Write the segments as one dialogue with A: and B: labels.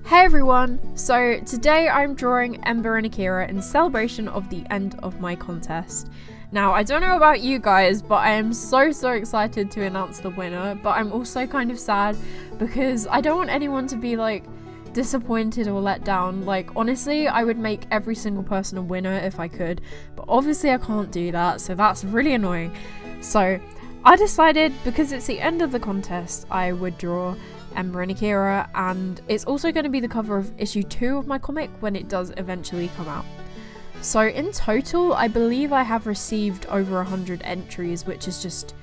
A: Hey everyone! So today I'm drawing Ember and Akira in celebration of the end of my contest. Now I don't know about you guys, but I am so excited to announce the winner, but I'm also kind of sad because I don't want anyone to be like disappointed or let down. Like honestly, I would make every single person a winner if I could, but obviously I can't do that, so that's really annoying. So I decided, because it's the end of the contest, I would draw Ember and Akira, and it's also going to be the cover of issue 2 of my comic when it does eventually come out. So in total, I believe I have received over 100 entries, which is just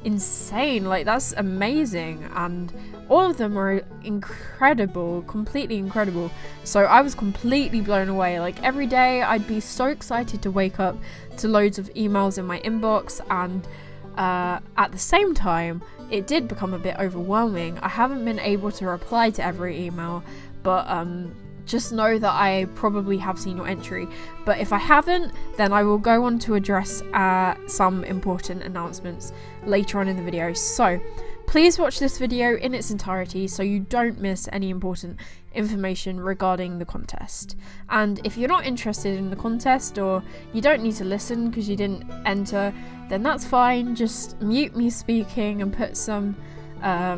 A: insane. Like, that's amazing, and all of them are incredible, completely incredible. So I was completely blown away. Like, every day I'd be so excited to wake up to loads of emails in my inbox, and at the same time it did become a bit overwhelming. I haven't been able to reply to every email, but just know that I probably have seen your entry. But if I haven't, then I will go on to address some important announcements later on in the video. So please watch this video in its entirety so you don't miss any important information regarding the contest. And if you're not interested in the contest, or you don't need to listen because you didn't enter, then that's fine. Just mute me speaking and put some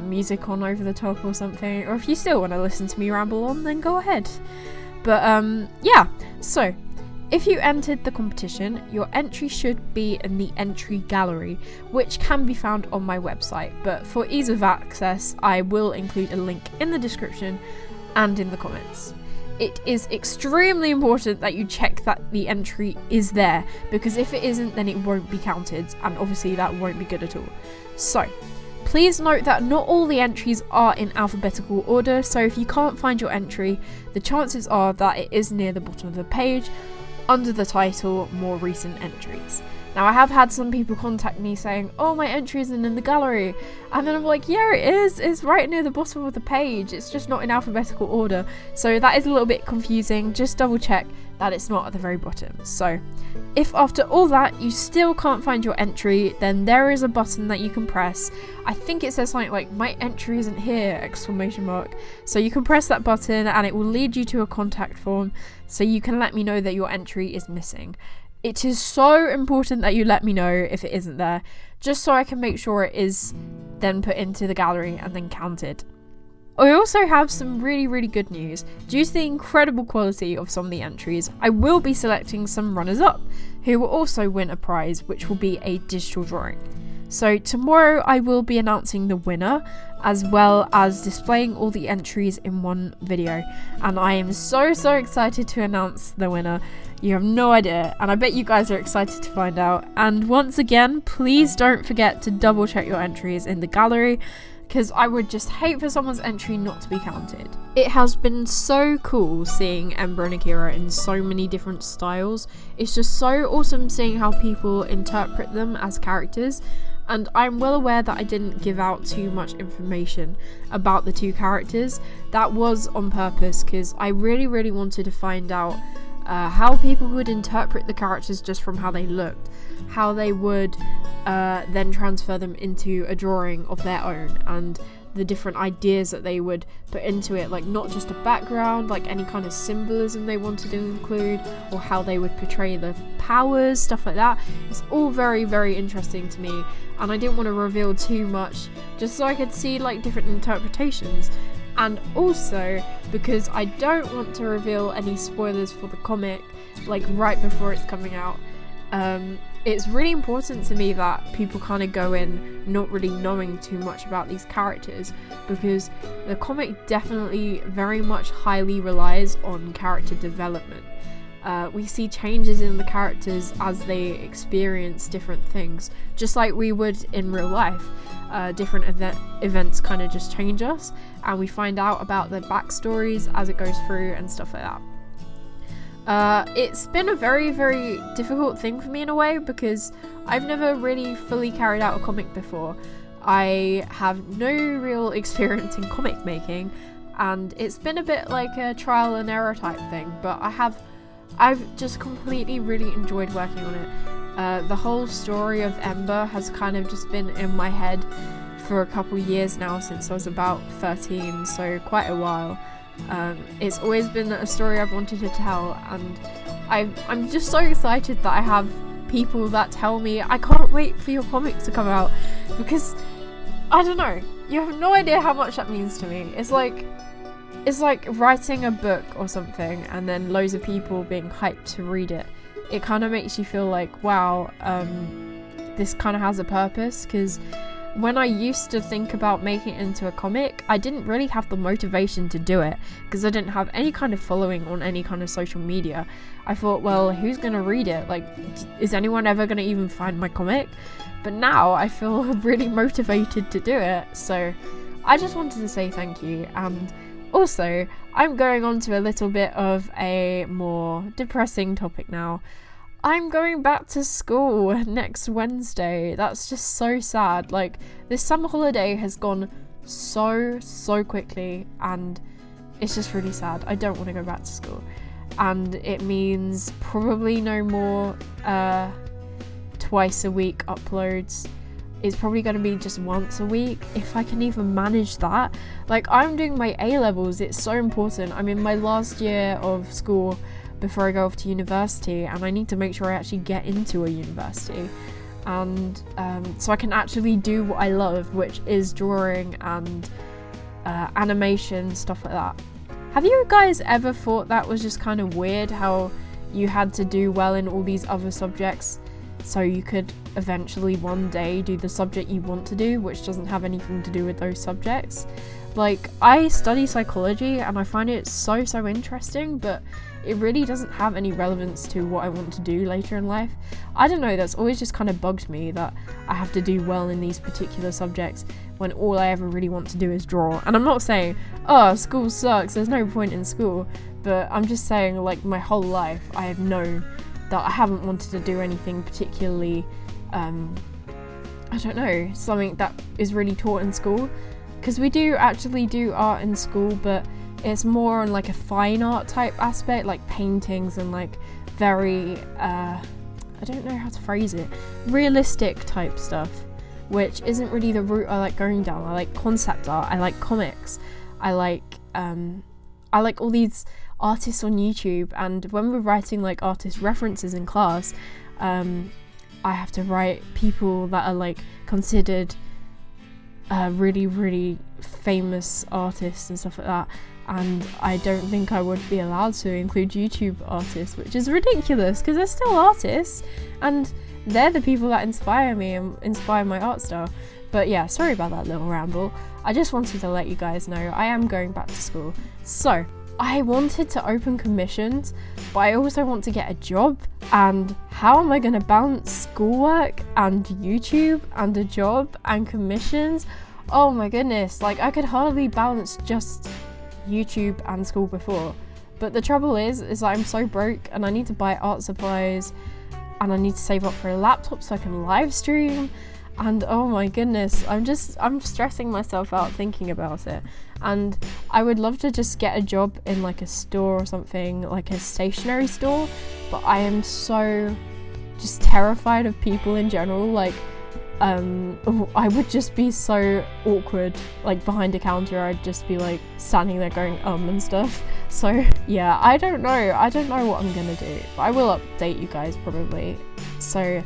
A: music on over the top or something, or if you still want to listen to me ramble on, then go ahead. But yeah, so if you entered the competition, your entry should be in the entry gallery, which can be found on my website, but for ease of access I will include a link in the description and in the comments. It is extremely important that you check that the entry is there, because if it isn't, then it won't be counted, and obviously that won't be good at all. So please note that not all the entries are in alphabetical order, so if you can't find your entry, the chances are that it is near the bottom of the page under the title More Recent Entries. Now, I have had some people contact me saying, oh, my entry isn't in the gallery, and then I'm like, yeah, it is, it's right near the bottom of the page, it's just not in alphabetical order. So that is a little bit confusing. Just double check that it's not at the very bottom. So if after all that you still can't find your entry, then there is a button that you can press. I think it says something like my entry isn't here, exclamation mark. So you can press that button and it will lead you to a contact form, so you can let me know that your entry is missing. It is so important that you let me know if it isn't there, just so I can make sure it is then put into the gallery and then counted. I also have some really good news. Due to the incredible quality of some of the entries, I will be selecting some runners-up who will also win a prize, which will be a digital drawing. So tomorrow I will be announcing the winner, as well as displaying all the entries in one video, and I am so excited to announce the winner. You have no idea, and I bet you guys are excited to find out. And once again, please don't forget to double check your entries in the gallery, because I would just hate for someone's entry not to be counted. It has been so cool seeing Ember and Akira in so many different styles. It's just so awesome seeing how people interpret them as characters, and I'm well aware that I didn't give out too much information about the two characters. That was on purpose, because I really wanted to find out how people would interpret the characters just from how they looked, how they would then transfer them into a drawing of their own, and the different ideas that they would put into it, like not just a background, like any kind of symbolism they wanted to include, or how they would portray the powers, stuff like that. It's all very interesting to me, and I didn't want to reveal too much, just so I could see like different interpretations. And also because I don't want to reveal any spoilers for the comic like right before it's coming out. It's really important to me that people kind of go in not really knowing too much about these characters, because the comic definitely very much highly relies on character development. We see changes in the characters as they experience different things, just like we would in real life. Different events kind of just change us, and we find out about their backstories as it goes through and stuff like that. It's been a very difficult thing for me in a way, because I've never really fully carried out a comic before. I have no real experience in comic making, and it's been a bit like a trial and error type thing, but I've just completely really enjoyed working on it. The whole story of Ember has kind of just been in my head for a couple years now, since I was about 13, so quite a while. It's always been a story I've wanted to tell, and I'm just so excited that I have people that tell me I can't wait for your comics to come out, because I don't know, you have no idea how much that means to me. It's like writing a book or something and then loads of people being hyped to read it. It kind of makes you feel like, wow, this kind of has a purpose, because when I used to think about making it into a comic, I didn't really have the motivation to do it because I didn't have any kind of following on any kind of social media. I thought, well, who's going to read it? Like, is anyone ever going to even find my comic? But now I feel really motivated to do it. So I just wanted to say thank you. And also, I'm going on to a little bit of a more depressing topic now. I'm going back to school next Wednesday. That's just so sad. Like, this summer holiday has gone so quickly, and it's just really sad. I don't want to go back to school. And it means probably no more twice a week uploads. It's probably going to be just once a week, if I can even manage that. Like, I'm doing my A-levels. It's so important. I'm in my last year of school before I go off to university, and I need to make sure I actually get into a university, and so I can actually do what I love, which is drawing and animation, stuff like that. Have you guys ever thought that was just kind of weird, how you had to do well in all these other subjects so you could eventually one day do the subject you want to do, which doesn't have anything to do with those subjects? Like, I study psychology and I find it so interesting, but it really doesn't have any relevance to what I want to do later in life. I don't know, that's always just kind of bugged me, that I have to do well in these particular subjects when all I ever really want to do is draw. And I'm not saying, oh, school sucks, there's no point in school, but I'm just saying, like, my whole life I have known that I haven't wanted to do anything particularly, I don't know, something that is really taught in school. Because we do actually do art in school, but it's more on like a fine art type aspect, like paintings and like very, I don't know how to phrase it, realistic type stuff, which isn't really the route I like going down. I like concept art, I like comics, I like all these artists on YouTube, and when we're writing like artist references in class, I have to write people that are like considered really famous artists and stuff like that, and I don't think I would be allowed to include YouTube artists, which is ridiculous because they're still artists and they're the people that inspire me and inspire my art style. But yeah, sorry about that little ramble. I just wanted to let you guys know I am going back to school. So I wanted to open commissions, but I also want to get a job, and how am I going to balance schoolwork and YouTube and a job and commissions? Oh my goodness, like I could hardly balance just YouTube and school before. But the trouble is that I'm so broke and I need to buy art supplies and I need to save up for a laptop so I can live stream, and oh my goodness, I'm stressing myself out thinking about it. And I would love to just get a job in like a store or something, like a stationery store, but I am so just terrified of people in general. Like I would just be so awkward, like behind a counter. I'd just be like standing there going and stuff. So yeah, I don't know what I'm gonna do, but I will update you guys probably. So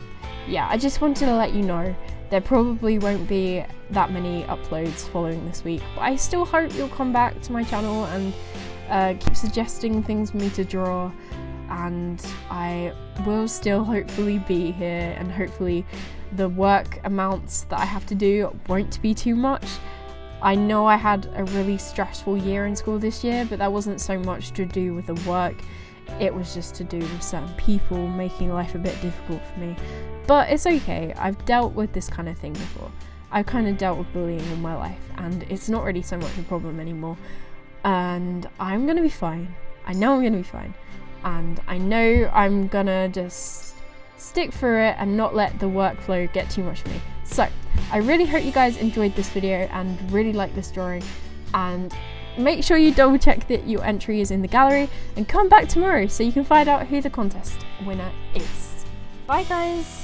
A: yeah, I just wanted to let you know there probably won't be that many uploads following this week, but I still hope you'll come back to my channel and keep suggesting things for me to draw, and I will still hopefully be here, and hopefully the work amounts that I have to do won't be too much. I know I had a really stressful year in school this year, but that wasn't so much to do with the work, it was just to do with certain people making life a bit difficult for me. But it's okay, I've dealt with this kind of thing before. I've kind of dealt with bullying in my life, and it's not really so much a problem anymore. And I'm gonna be fine. I know I'm gonna be fine. And I know I'm gonna just stick through it and not let the workflow get too much for me. So, I really hope you guys enjoyed this video and really like this drawing. And make sure you double check that your entry is in the gallery, and come back tomorrow so you can find out who the contest winner is. Bye guys!